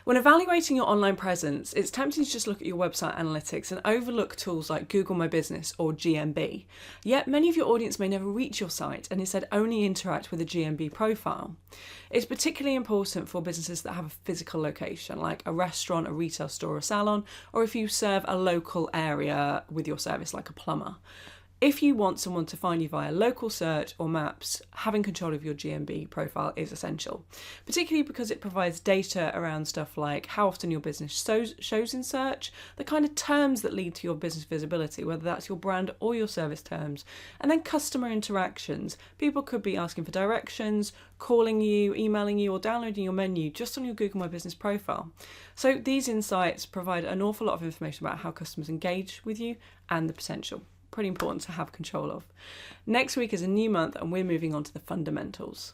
When evaluating your online presence, it's tempting to just look at your website analytics and overlook tools like Google My Business or GMB. Yet many of your audience may never reach your site and instead only interact with a GMB profile. It's particularly important for businesses that have a physical location, like a restaurant, a retail store, a salon, or if you serve a local area with your service, like a plumber. If you want someone to find you via local search or maps, having control of your GMB profile is essential, particularly because it provides data around stuff like how often your business shows in search, the kind of terms that lead to your business visibility, whether that's your brand or your service terms, and then customer interactions. People could be asking for directions, calling you, emailing you, or downloading your menu just on your Google My Business profile. So these insights provide an awful lot of information about how customers engage with you and the potential. Pretty important to have control of. Next week is a new month and we're moving on to the fundamentals.